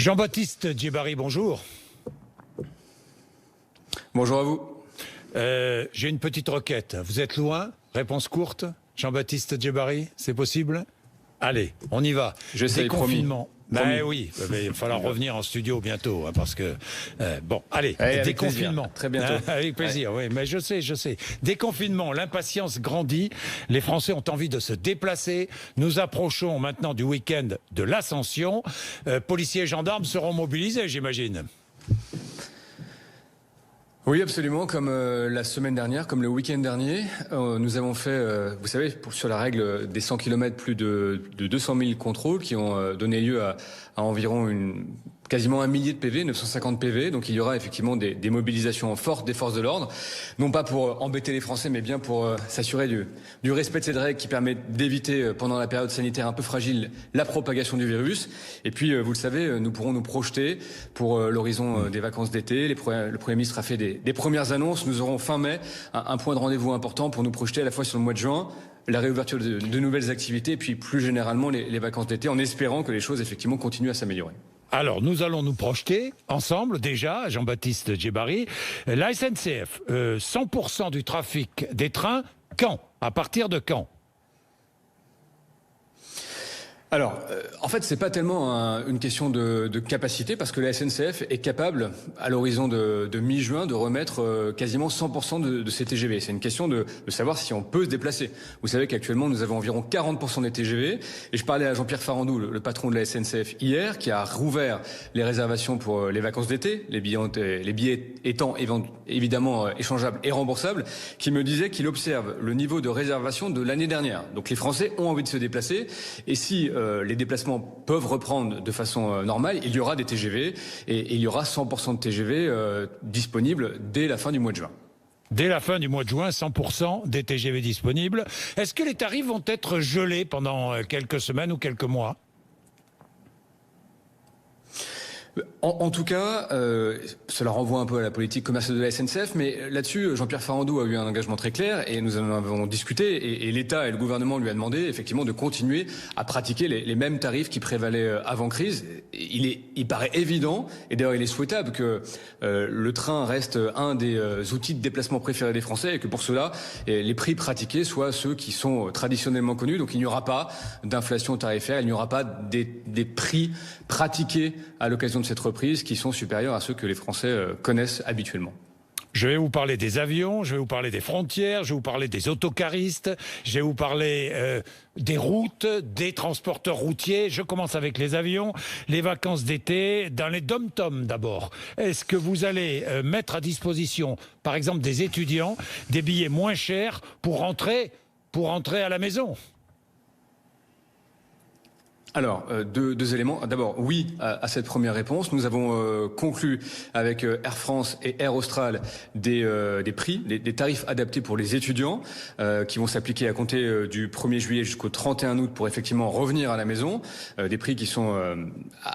Jean-Baptiste Djebari, bonjour. Bonjour à vous. J'ai une petite requête. Vous êtes loin? Réponse courte. Jean-Baptiste Djebari, c'est possible? Allez, on y va. J'essaie, déconfinement. Promis. Ben oui, il va falloir revenir en studio bientôt, hein, parce que bon, allez, avec déconfinement. plaisir. Très bientôt. Avec plaisir, oui, mais je sais. Déconfinement, l'impatience grandit. Les Français ont envie de se déplacer. Nous approchons maintenant du week-end de l'Ascension. Policiers et gendarmes seront mobilisés, j'imagine. Oui, absolument. Comme la semaine dernière, comme le week-end dernier, nous avons fait, vous savez, sur la règle des 100 km, plus de 200 000 contrôles qui ont donné lieu à environ quasiment 1 millier de PV, 950 PV. Donc il y aura effectivement des mobilisations fortes des forces de l'ordre, non pas pour embêter les Français, mais bien pour s'assurer du respect de cette règle qui permet d'éviter, pendant la période sanitaire un peu fragile, la propagation du virus. Et puis, vous le savez, nous pourrons nous projeter pour l'horizon des vacances d'été. Le Premier ministre a fait des premières annonces. Nous aurons fin mai un point de rendez-vous important pour nous projeter à la fois sur le mois de juin, la réouverture de nouvelles activités, et puis plus généralement les vacances d'été, en espérant que les choses effectivement continuent à s'améliorer. Alors, nous allons nous projeter ensemble, déjà, Jean-Baptiste Djebari. La SNCF, 100% du trafic des trains, quand? À partir de quand? Alors, en fait, c'est pas tellement une question de capacité, parce que la SNCF est capable, à l'horizon de mi-juin, de remettre quasiment 100% de ses TGV. C'est une question de savoir si on peut se déplacer. Vous savez qu'actuellement, nous avons environ 40% des TGV. Et je parlais à Jean-Pierre Farandou, le patron de la SNCF, hier, qui a rouvert les réservations pour les vacances d'été, les billets étant évidemment échangeables et remboursables, qui me disait qu'il observe le niveau de réservation de l'année dernière. Donc les Français ont envie de se déplacer. Et si les déplacements peuvent reprendre de façon normale, il y aura des TGV et il y aura 100% de TGV disponibles dès la fin du mois de juin. Dès la fin du mois de juin, 100% des TGV disponibles. Est-ce que les tarifs vont être gelés pendant quelques semaines ou quelques mois? En tout cas, cela renvoie un peu à la politique commerciale de la SNCF, mais là-dessus, Jean-Pierre Farandou a eu un engagement très clair et nous en avons discuté et l'État et le gouvernement lui a demandé effectivement de continuer à pratiquer les mêmes tarifs qui prévalaient avant crise. Il paraît évident, et d'ailleurs il est souhaitable que le train reste un des outils de déplacement préférés des Français et que pour cela, les prix pratiqués soient ceux qui sont traditionnellement connus. Donc il n'y aura pas d'inflation tarifaire, il n'y aura pas des prix pratiqués à l'occasion de cette reprise qui sont supérieurs à ceux que les Français connaissent habituellement. Je vais vous parler des avions, je vais vous parler des frontières, je vais vous parler des autocaristes, je vais vous parler des routes, des transporteurs routiers. Je commence avec les avions, les vacances d'été, dans les dom-toms d'abord. Est-ce que vous allez mettre à disposition, par exemple des étudiants, des billets moins chers pour rentrer à la maison ? Alors, deux éléments. D'abord, oui à cette première réponse. Nous avons conclu avec Air France et Air Austral des prix, des tarifs adaptés pour les étudiants qui vont s'appliquer à compter du 1er juillet jusqu'au 31 août pour effectivement revenir à la maison. Des prix qui sont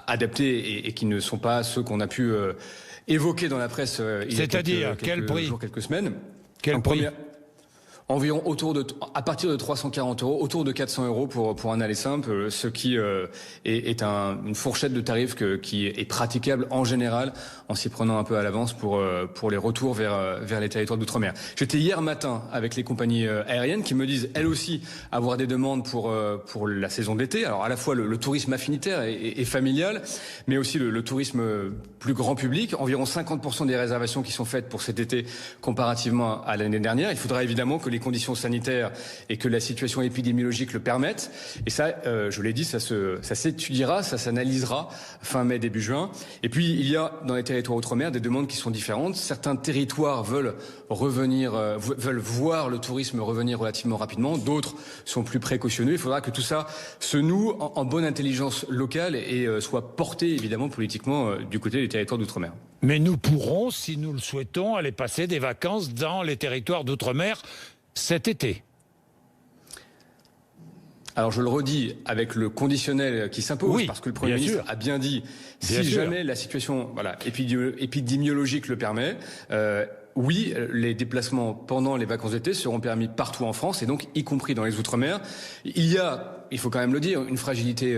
adaptés et qui ne sont pas ceux qu'on a pu évoquer dans la presse il y a quelques jours, quelques semaines. Quel prix ? Environ à partir de 340 €, autour de 400 € pour un aller simple, ce qui est une fourchette de tarifs qui est praticable en général en s'y prenant un peu à l'avance pour les retours vers les territoires d'outre-mer. J'étais hier matin avec les compagnies aériennes qui me disent elles aussi avoir des demandes pour la saison d'été. Alors à la fois le tourisme affinitaire et familial, mais aussi le tourisme plus grand public. Environ 50% des réservations qui sont faites pour cet été comparativement à l'année dernière. Il faudra évidemment que les conditions sanitaires et que la situation épidémiologique le permettent. Et ça, je l'ai dit, ça s'étudiera, ça s'analysera fin mai, début juin. Et puis, il y a dans les territoires outre-mer des demandes qui sont différentes. Certains territoires veulent voir le tourisme revenir relativement rapidement. D'autres sont plus précautionneux. Il faudra que tout ça se noue en bonne intelligence locale et soit porté, évidemment, politiquement du côté des territoires d'outre-mer. Mais nous pourrons, si nous le souhaitons, aller passer des vacances dans les territoires d'outre-mer cet été. Alors je le redis avec le conditionnel qui s'impose, oui, parce que le Premier ministre a bien dit, si jamais la situation épidémiologique le permet, oui, les déplacements pendant les vacances d'été seront permis partout en France et donc y compris dans les Outre-mer. Il faut quand même le dire, une fragilité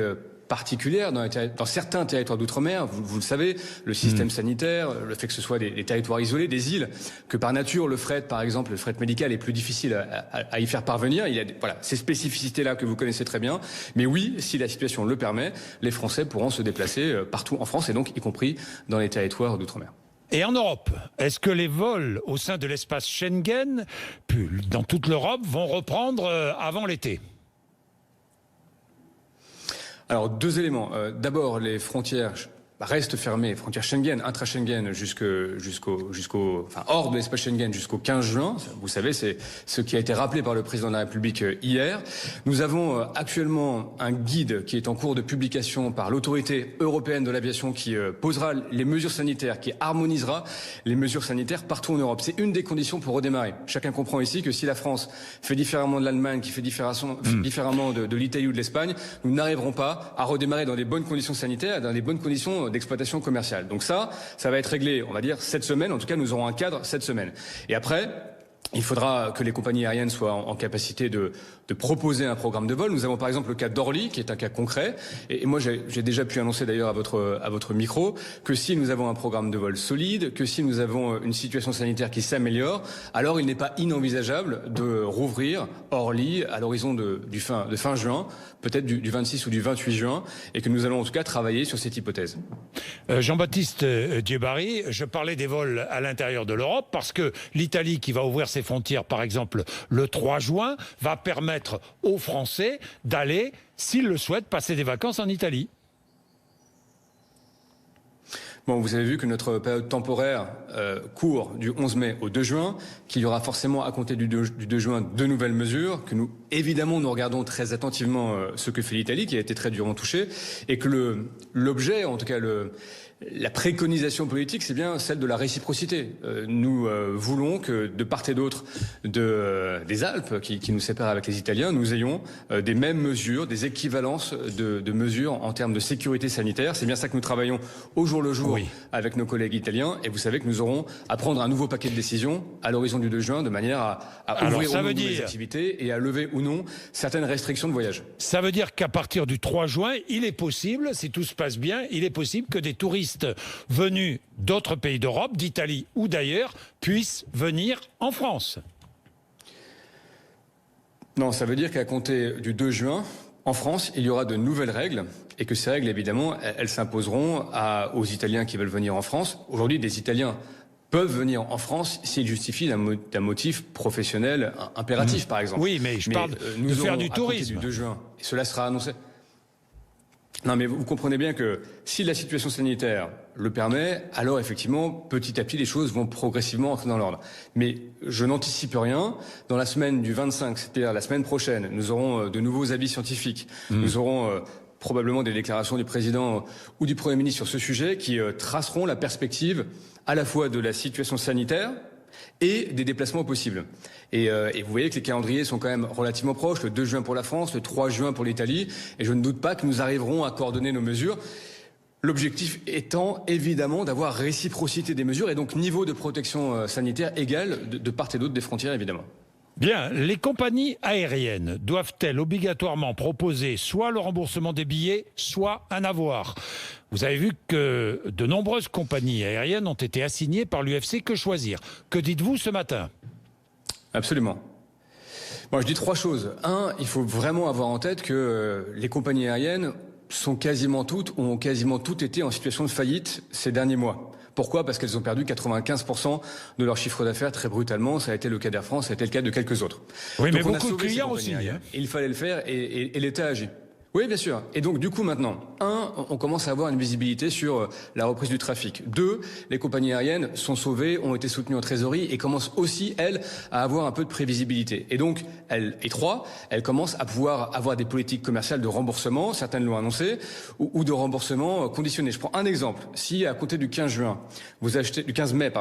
particulière dans certains territoires d'outre-mer. Vous le savez, le système sanitaire, le fait que ce soit des territoires isolés, des îles, que par nature le fret, par exemple, le fret médical est plus difficile à y faire parvenir. Il y a voilà, ces spécificités-là que vous connaissez très bien. Mais oui, si la situation le permet, les Français pourront se déplacer partout en France et donc y compris dans les territoires d'outre-mer. Et en Europe, est-ce que les vols au sein de l'espace Schengen, dans toute l'Europe, vont reprendre avant l'été ? Alors, deux éléments. D'abord, les frontières restent fermées, frontières Schengen, intra-Schengen, hors de l'espace Schengen jusqu'au 15 juin. Vous savez, c'est ce qui a été rappelé par le président de la République hier. Nous avons actuellement un guide qui est en cours de publication par l'autorité européenne de l'aviation qui posera les mesures sanitaires, qui harmonisera les mesures sanitaires partout en Europe. C'est une des conditions pour redémarrer. Chacun comprend ici que si la France fait différemment de l'Allemagne, qui fait différemment de l'Italie ou de l'Espagne, nous n'arriverons pas à redémarrer dans des bonnes conditions sanitaires, dans des bonnes conditions d'exploitation commerciale. Donc ça va être réglé, on va dire, cette semaine. En tout cas, nous aurons un cadre cette semaine. Et après, il faudra que les compagnies aériennes soient en capacité de proposer un programme de vol. Nous avons par exemple le cas d'Orly, qui est un cas concret. Et moi, j'ai déjà pu annoncer d'ailleurs à votre micro que si nous avons un programme de vol solide, que si nous avons une situation sanitaire qui s'améliore, alors il n'est pas inenvisageable de rouvrir Orly à l'horizon de fin juin, peut-être du 26 ou du 28 juin, et que nous allons en tout cas travailler sur cette hypothèse. Jean-Baptiste Djebbari, je parlais des vols à l'intérieur de l'Europe parce que l'Italie, qui va ouvrir ses frontières, par exemple, le 3 juin, va permettre aux Français d'aller, s'ils le souhaitent, passer des vacances en Italie. Bon, vous avez vu que notre période temporaire court du 11 mai au 2 juin, qu'il y aura forcément à compter du 2 juin de nouvelles mesures, que nous, évidemment, nous regardons très attentivement ce que fait l'Italie, qui a été très durement touchée, et que l'objet, en tout cas la préconisation politique, c'est bien celle de la réciprocité. Nous voulons que de part et d'autre des Alpes qui nous séparent avec les Italiens, nous ayons des mêmes mesures, des équivalences de mesures en termes de sécurité sanitaire. C'est bien ça que nous travaillons au jour le jour avec nos collègues italiens. Et vous savez que nous aurons à prendre un nouveau paquet de décisions à l'horizon du 2 juin de manière à ouvrir ou non les activités et à lever ou non certaines restrictions de voyage. Ça veut dire qu'à partir du 3 juin, il est possible, si tout se passe bien, il est possible que des touristes venus d'autres pays d'Europe, d'Italie ou d'ailleurs, puissent venir en France. Non, ça veut dire qu'à compter du 2 juin, en France, il y aura de nouvelles règles et que ces règles, évidemment, elles s'imposeront aux Italiens qui veulent venir en France. Aujourd'hui, des Italiens peuvent venir en France s'ils justifient d'un motif professionnel impératif, par exemple. Oui, mais je parle de faire du tourisme. Du 2 juin, et cela sera annoncé. Non, mais vous comprenez bien que si la situation sanitaire le permet, alors effectivement, petit à petit, les choses vont progressivement entrer dans l'ordre. Mais je n'anticipe rien. Dans la semaine du 25, c'est-à-dire la semaine prochaine, nous aurons de nouveaux avis scientifiques. Nous aurons probablement des déclarations du président ou du Premier ministre sur ce sujet qui traceront la perspective à la fois de la situation sanitaire et des déplacements possibles. Et vous voyez que les calendriers sont quand même relativement proches, le 2 juin pour la France, le 3 juin pour l'Italie, et je ne doute pas que nous arriverons à coordonner nos mesures. L'objectif étant évidemment d'avoir réciprocité des mesures et donc niveau de protection sanitaire égal de part et d'autre des frontières, évidemment. Bien, les compagnies aériennes doivent-elles obligatoirement proposer soit le remboursement des billets, soit un avoir ? Vous avez vu que de nombreuses compagnies aériennes ont été assignées par l'UFC Que Choisir. Que dites-vous ce matin ? Absolument. Moi, je dis trois choses. Un, il faut vraiment avoir en tête que les compagnies aériennes ont quasiment toutes été en situation de faillite ces derniers mois. Pourquoi ? Parce qu'elles ont perdu 95% de leur chiffre d'affaires très brutalement. Ça a été le cas d'Air France, ça a été le cas de quelques autres. Oui, donc mais beaucoup de clients aussi. Il fallait le faire et l'État agit. Oui, bien sûr. Et donc, du coup, maintenant, on commence à avoir une visibilité sur la reprise du trafic. 2, les compagnies aériennes sont sauvées, ont été soutenues en trésorerie et commencent aussi, elles, à avoir un peu de prévisibilité. Et donc, 3, elles commencent à pouvoir avoir des politiques commerciales de remboursement, certaines l'ont annoncé, ou de remboursement conditionné. Je prends un exemple. Si, à compter du 15 mai,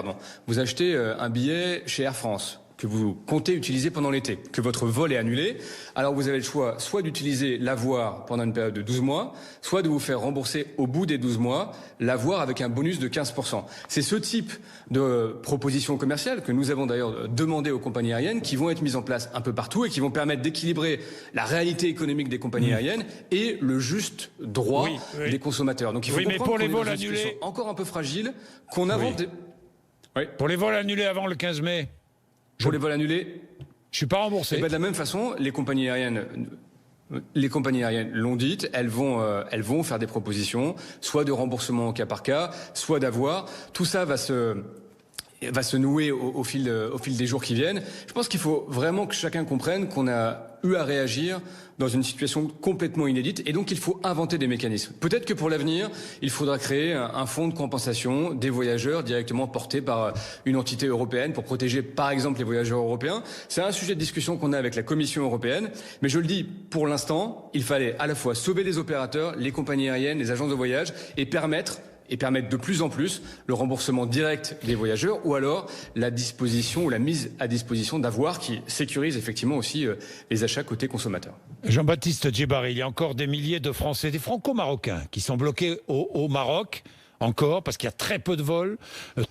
vous achetez un billet chez Air France, que vous comptez utiliser pendant l'été, que votre vol est annulé, alors vous avez le choix soit d'utiliser l'avoir pendant une période de 12 mois, soit de vous faire rembourser au bout des 12 mois l'avoir avec un bonus de 15%. C'est ce type de propositions commerciales que nous avons d'ailleurs demandé aux compagnies aériennes qui vont être mises en place un peu partout et qui vont permettre d'équilibrer la réalité économique des compagnies aériennes et le juste droit des consommateurs. Donc il faut comprendre mais pour les qu'on est vols dans une annulés, situation encore un peu fragile, qu'on invente... Pour les vols annulés avant le 15 mai, pour les vols annulés, je suis pas remboursé. Et ben de la même façon, les compagnies aériennes l'ont dit, elles vont faire des propositions, soit de remboursement au cas par cas, soit d'avoir. Tout ça va se nouer au fil des jours qui viennent. Je pense qu'il faut vraiment que chacun comprenne qu'on a eu à réagir dans une situation complètement inédite et donc il faut inventer des mécanismes. Peut-être que pour l'avenir, il faudra créer un fonds de compensation des voyageurs directement porté par une entité européenne pour protéger par exemple les voyageurs européens. C'est un sujet de discussion qu'on a avec la Commission européenne, mais je le dis, pour l'instant, il fallait à la fois sauver les opérateurs, les compagnies aériennes, les agences de voyage et permettre de plus en plus le remboursement direct des voyageurs ou alors la disposition ou la mise à disposition d'avoirs qui sécurise effectivement aussi les achats côté consommateurs. Jean-Baptiste Djebari, il y a encore des milliers de Français, des Franco-Marocains qui sont bloqués au Maroc. Encore, parce qu'il y a très peu de vols,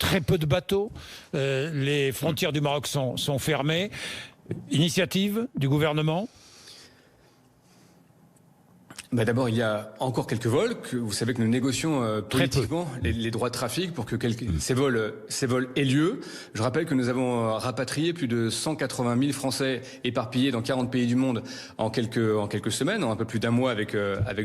très peu de bateaux. Les frontières du Maroc sont fermées. Initiative du gouvernement ? D'abord, il y a encore quelques vols. Vous savez que nous négocions politiquement les droits de trafic pour que ces vols aient lieu. Je rappelle que nous avons rapatrié plus de 180 000 Français éparpillés dans 40 pays du monde en quelques semaines, en un peu plus d'un mois avec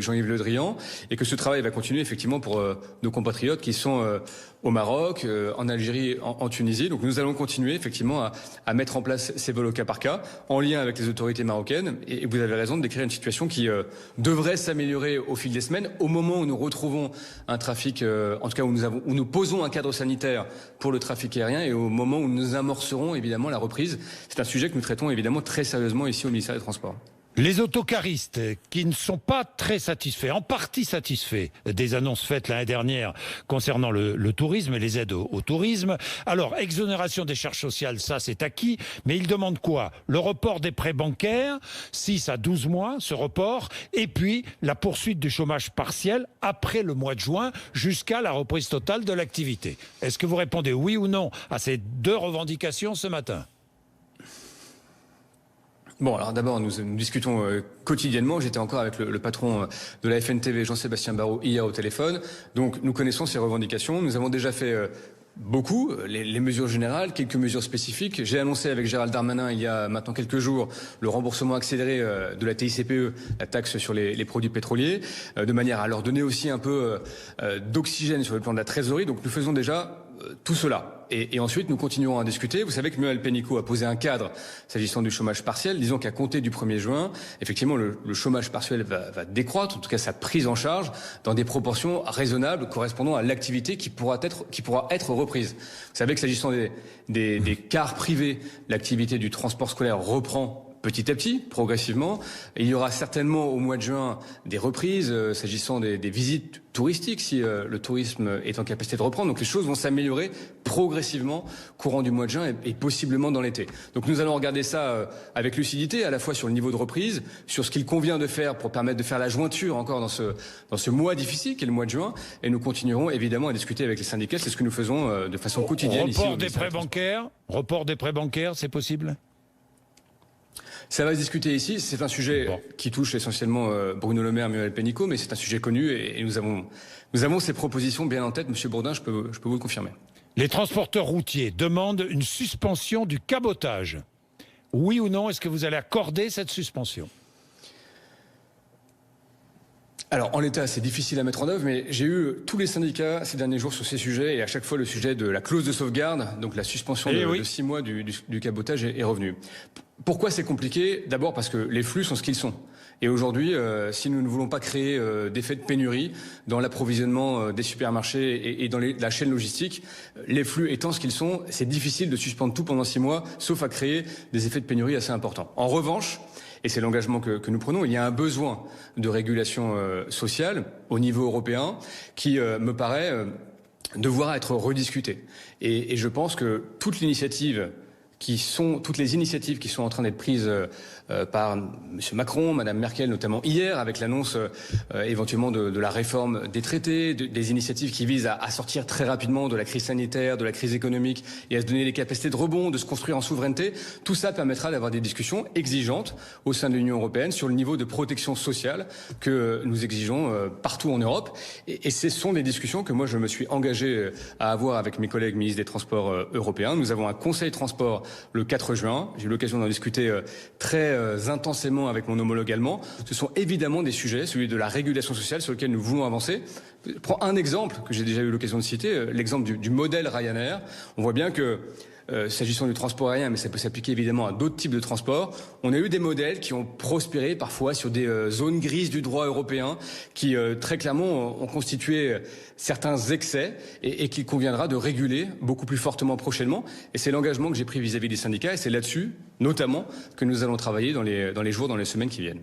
Jean-Yves Le Drian, et que ce travail va continuer effectivement pour nos compatriotes qui sont au Maroc, en Algérie, en Tunisie. Donc nous allons continuer effectivement à mettre en place ces vols au cas par cas, en lien avec les autorités marocaines. Et vous avez raison de décrire une situation qui devrait s'améliorer au fil des semaines, au moment où nous retrouvons un trafic, en tout cas où nous posons un cadre sanitaire pour le trafic aérien et au moment où nous amorcerons évidemment la reprise. C'est un sujet que nous traitons évidemment très sérieusement ici au ministère des Transports. Les autocaristes qui ne sont pas très satisfaits, en partie satisfaits des annonces faites l'année dernière concernant le tourisme et les aides au tourisme. Alors, exonération des charges sociales, ça c'est acquis, mais ils demandent quoi? Le report des prêts bancaires, 6 à 12 mois, ce report, et puis la poursuite du chômage partiel après le mois de juin jusqu'à la reprise totale de l'activité. Est-ce que vous répondez oui ou non à ces deux revendications ce matin? Bon, alors d'abord, nous discutons quotidiennement. J'étais encore avec le patron de la FNTV, Jean-Sébastien Barrault, hier au téléphone. Donc, nous connaissons ces revendications. Nous avons déjà fait beaucoup, les mesures générales, quelques mesures spécifiques. J'ai annoncé avec Gérald Darmanin, il y a maintenant quelques jours, le remboursement accéléré de la TICPE, la taxe sur les produits pétroliers, de manière à leur donner aussi un peu d'oxygène sur le plan de la trésorerie. Donc, nous faisons déjà tout cela. Et ensuite, nous continuerons à discuter. Vous savez que Muriel Pénicaud a posé un cadre s'agissant du chômage partiel. Disons qu'à compter du 1er juin, effectivement, le chômage partiel va décroître, en tout cas sa prise en charge, dans des proportions raisonnables correspondant à l'activité qui pourra être reprise. Vous savez que s'agissant des cars privés, l'activité du transport scolaire reprend petit à petit, progressivement. Et il y aura certainement au mois de juin des reprises s'agissant des visites touristiques si le tourisme est en capacité de reprendre. Donc les choses vont s'améliorer progressivement courant du mois de juin et possiblement dans l'été. Donc nous allons regarder ça avec lucidité, à la fois sur le niveau de reprise, sur ce qu'il convient de faire pour permettre de faire la jointure encore dans ce mois difficile qu'est le mois de juin. Et nous continuerons évidemment à discuter avec les syndicats. C'est ce que nous faisons de façon quotidienne ici. Report des prêts bancaires, c'est possible ? Ça va se discuter ici. C'est un sujet qui touche essentiellement Bruno Le Maire, Muriel Pénicaud, mais c'est un sujet connu et nous avons ces propositions bien en tête. Monsieur Bourdin, je peux vous le confirmer. Les transporteurs routiers demandent une suspension du cabotage. Oui ou non, est-ce que vous allez accorder cette suspension ? Alors, en l'état, c'est difficile à mettre en œuvre, mais j'ai eu tous les syndicats ces derniers jours sur ces sujets et à chaque fois, le sujet de la clause de sauvegarde, donc la suspension de 6 mois du cabotage est revenu. Pourquoi c'est compliqué ? D'abord parce que les flux sont ce qu'ils sont. Et aujourd'hui, si nous ne voulons pas créer d'effet de pénurie dans l'approvisionnement des supermarchés et dans la chaîne logistique, les flux étant ce qu'ils sont, c'est difficile de suspendre tout pendant 6 mois, sauf à créer des effets de pénurie assez importants. En revanche, et c'est l'engagement que nous prenons, il y a un besoin de régulation sociale au niveau européen qui me paraît devoir être rediscuté. Et je pense que toute l'initiative toutes les initiatives qui sont en train d'être prises par M. Macron, Mme Merkel, notamment hier, avec l'annonce éventuellement de la réforme des traités, des initiatives qui visent à sortir très rapidement de la crise sanitaire, de la crise économique et à se donner les capacités de rebond, de se construire en souveraineté. Tout ça permettra d'avoir des discussions exigeantes au sein de l'Union européenne sur le niveau de protection sociale que nous exigeons partout en Europe. Et ce sont des discussions que moi je me suis engagé à avoir avec mes collègues ministres des Transports européens. Nous avons un Conseil transport le 4 juin. J'ai eu l'occasion d'en discuter très intensément avec mon homologue allemand. Ce sont évidemment des sujets, celui de la régulation sociale sur lequel nous voulons avancer. Je prends un exemple que j'ai déjà eu l'occasion de citer, l'exemple du modèle Ryanair. On voit bien que s'agissant du transport aérien, mais ça peut s'appliquer évidemment à d'autres types de transports, on a eu des modèles qui ont prospéré parfois sur des zones grises du droit européen qui très clairement ont constitué certains excès et qu'il conviendra de réguler beaucoup plus fortement prochainement. Et c'est l'engagement que j'ai pris vis-à-vis des syndicats et c'est là-dessus, notamment, que nous allons travailler dans les jours, dans les semaines qui viennent.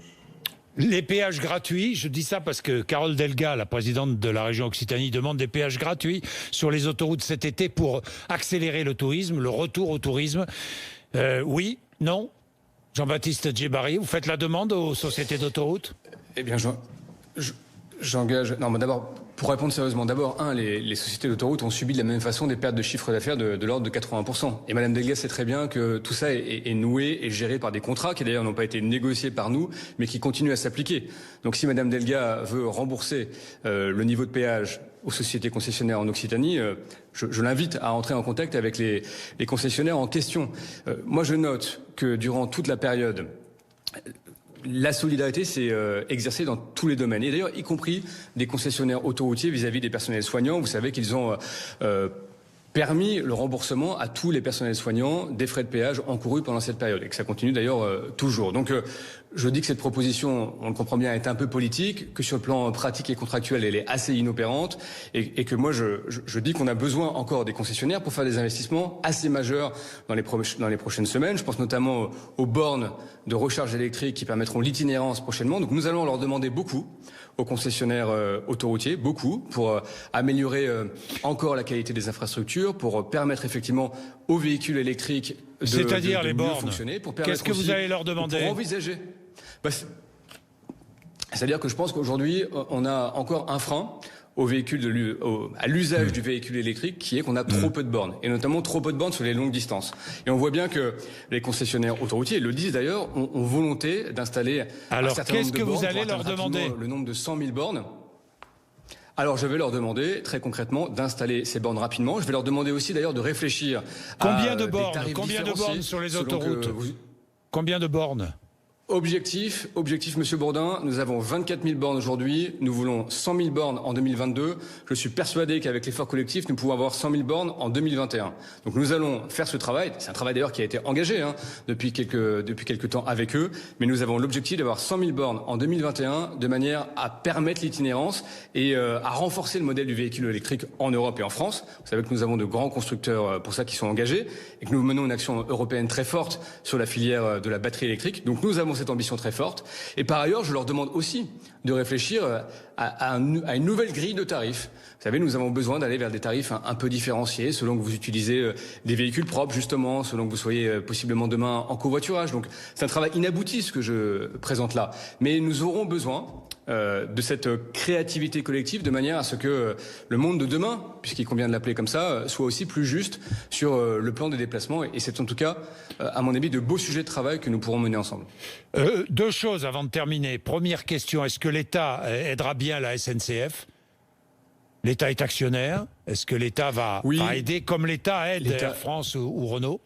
Les péages gratuits, je dis ça parce que Carole Delga, la présidente de la région Occitanie, demande des péages gratuits sur les autoroutes cet été pour accélérer le tourisme, le retour au tourisme. Oui, non? Jean-Baptiste Djebari, vous faites la demande aux sociétés d'autoroutes? Eh bien, j'engage... Non, mais d'abord, pour répondre sérieusement, d'abord, les sociétés d'autoroutes ont subi de la même façon des pertes de chiffre d'affaires de l'ordre de 80%. Et Mme Delga sait très bien que tout ça est noué et géré par des contrats qui d'ailleurs n'ont pas été négociés par nous, mais qui continuent à s'appliquer. Donc si Mme Delga veut rembourser le niveau de péage aux sociétés concessionnaires en Occitanie, je l'invite à entrer en contact avec les concessionnaires en question. Moi, je note que durant toute la période, la solidarité s'est exercée dans tous les domaines, et d'ailleurs y compris des concessionnaires autoroutiers vis-à-vis des personnels soignants. Vous savez qu'ils ont permis le remboursement à tous les personnels soignants des frais de péage encourus pendant cette période, et que ça continue d'ailleurs toujours. Donc je dis que cette proposition, on le comprend bien, est un peu politique, que sur le plan pratique et contractuel, elle est assez inopérante, et que moi je dis qu'on a besoin encore des concessionnaires pour faire des investissements assez majeurs dans les prochaines semaines. Je pense notamment aux bornes de recharge électrique qui permettront l'itinérance prochainement. Donc nous allons leur demander beaucoup aux concessionnaires autoroutiers, beaucoup, pour améliorer encore la qualité des infrastructures, pour permettre effectivement aux véhicules électriques c'est-à-dire de les mieux bornes. Fonctionner. Qu'est-ce que vous allez leur demander? Pour envisager. C'est-à-dire que je pense qu'aujourd'hui, on a encore un frein au véhicule à l'usage du véhicule électrique, qui est qu'on a trop peu de bornes, et notamment trop peu de bornes sur les longues distances. Et on voit bien que les concessionnaires autoroutiers, le disent d'ailleurs, ont volonté d'installer un certain nombre de bornes. Alors, qu'est-ce que vous allez leur demander? Le nombre de 100 000 bornes. Alors, je vais leur demander, très concrètement, d'installer ces bornes rapidement. Je vais leur demander aussi, d'ailleurs, de réfléchir Combien de des bornes? tarifs Combien de bornes sur les autoroutes? Combien de bornes? Objectif, Monsieur Bourdin, nous avons 24 000 bornes aujourd'hui, nous voulons 100 000 bornes en 2022. Je suis persuadé qu'avec l'effort collectif, nous pouvons avoir 100 000 bornes en 2021. Donc nous allons faire ce travail, c'est un travail d'ailleurs qui a été engagé depuis quelques temps avec eux, mais nous avons l'objectif d'avoir 100 000 bornes en 2021 de manière à permettre l'itinérance et à renforcer le modèle du véhicule électrique en Europe et en France. Vous savez que nous avons de grands constructeurs pour ça qui sont engagés et que nous menons une action européenne très forte sur la filière de la batterie électrique. Donc nous avons cette ambition très forte. Et par ailleurs, je leur demande aussi de réfléchir à une nouvelle grille de tarifs. Vous savez, nous avons besoin d'aller vers des tarifs un peu différenciés, selon que vous utilisez des véhicules propres, justement, selon que vous soyez possiblement demain en covoiturage. Donc, c'est un travail inabouti, ce que je présente là. Mais nous aurons besoin de cette créativité collective de manière à ce que le monde de demain, puisqu'il convient de l'appeler comme ça, soit aussi plus juste sur le plan des déplacements. Et c'est en tout cas, à mon avis, de beaux sujets de travail que nous pourrons mener ensemble. Deux choses avant de terminer. Première question, est-ce que l'État aidera bien la SNCF? L'État est actionnaire. Est-ce que l'État va aider comme l'État aide Air France ou Renault?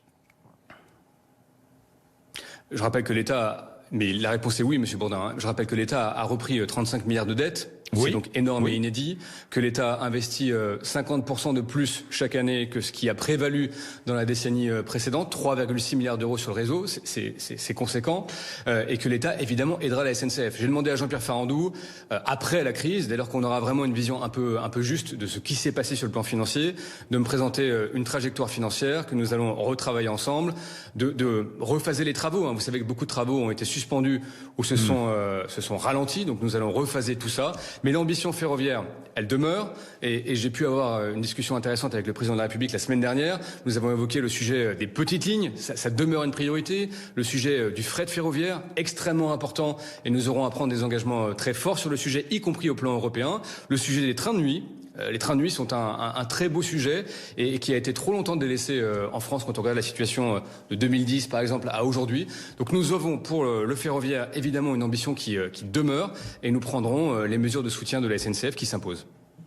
Je rappelle que l'État... Mais la réponse est oui, Monsieur Bourdin. Je rappelle que l'État a repris 35 milliards de dettes. C'est donc énorme et inédit. Que l'État investit 50% de plus chaque année que ce qui a prévalu dans la décennie précédente. 3,6 milliards d'euros sur le réseau. C'est conséquent. Et que l'État, évidemment, aidera la SNCF. J'ai demandé à Jean-Pierre Farandou, après la crise, dès lors qu'on aura vraiment une vision un peu juste de ce qui s'est passé sur le plan financier, de me présenter une trajectoire financière que nous allons retravailler ensemble, de rephaser les travaux. Vous savez que beaucoup de travaux ont été suspendus ou se sont ralentis. Donc nous allons rephaser tout ça. Mais l'ambition ferroviaire, elle demeure. Et j'ai pu avoir une discussion intéressante avec le président de la République la semaine dernière. Nous avons évoqué le sujet des petites lignes. Ça demeure une priorité. Le sujet du fret ferroviaire, extrêmement important. Et nous aurons à prendre des engagements très forts sur le sujet, y compris au plan européen. Le sujet des trains de nuit. Les trains de nuit sont un très beau sujet et qui a été trop longtemps délaissé en France quand on regarde la situation de 2010 par exemple à aujourd'hui. Donc nous avons pour le ferroviaire évidemment une ambition qui demeure et nous prendrons les mesures de soutien de la SNCF qui s'imposent.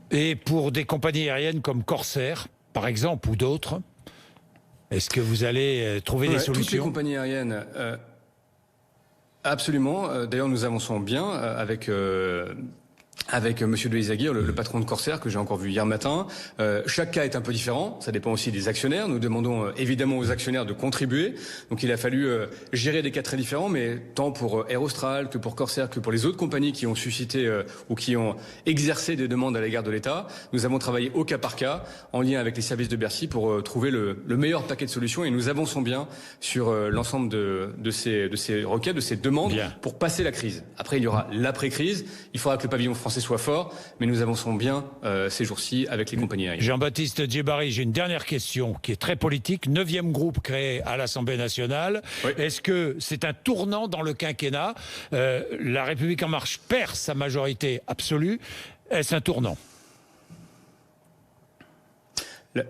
Et pour des compagnies aériennes comme Corsair, par exemple, ou d'autres, est-ce que vous allez trouver des solutions? Toutes les compagnies aériennes, absolument. D'ailleurs, nous avançons bien avec Monsieur de Izagir, le patron de Corsair, que j'ai encore vu hier matin. Chaque cas est un peu différent, ça dépend aussi des actionnaires. Nous demandons évidemment aux actionnaires de contribuer. Donc il a fallu gérer des cas très différents, mais tant pour Air Austral que pour Corsair, que pour les autres compagnies qui ont suscité ou qui ont exercé des demandes à l'égard de l'État. Nous avons travaillé au cas par cas, en lien avec les services de Bercy, pour trouver le meilleur paquet de solutions. Et nous avançons bien sur l'ensemble de ces requêtes, de ces demandes, pour passer la crise. Après, il y aura l'après-crise. Il faudra que le pavillon français soit fort, mais nous avançons bien ces jours-ci avec les compagnies aériennes. Jean-Baptiste Djebbari, j'ai une dernière question qui est très politique. 9e groupe créé à l'Assemblée nationale. Oui. Est-ce que c'est un tournant dans le quinquennat? La République en marche perd sa majorité absolue. Est-ce un tournant?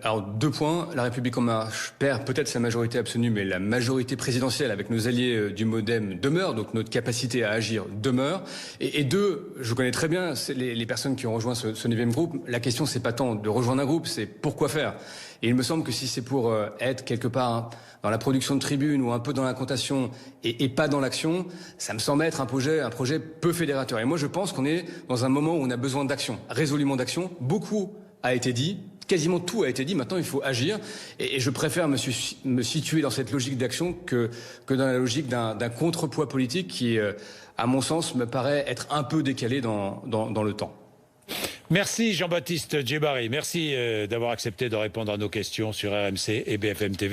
Alors 2 points, la République en marche perd peut-être sa majorité absolue, mais la majorité présidentielle avec nos alliés du MoDem demeure, donc notre capacité à agir demeure. Et 2, je connais très bien les personnes qui ont rejoint ce 9e groupe. La question c'est pas tant de rejoindre un groupe, c'est pourquoi faire. Et il me semble que si c'est pour être quelque part dans la production de tribunes ou un peu dans la contation et pas dans l'action, ça me semble être un projet peu fédérateur. Et moi je pense qu'on est dans un moment où on a besoin d'action, résolument d'action. Beaucoup a été dit. Quasiment tout a été dit, maintenant il faut agir et je préfère me situer dans cette logique d'action que dans la logique d'un contrepoids politique qui, à mon sens, me paraît être un peu décalé dans le temps. Merci Jean-Baptiste Djebbari, merci d'avoir accepté de répondre à nos questions sur RMC et BFM TV.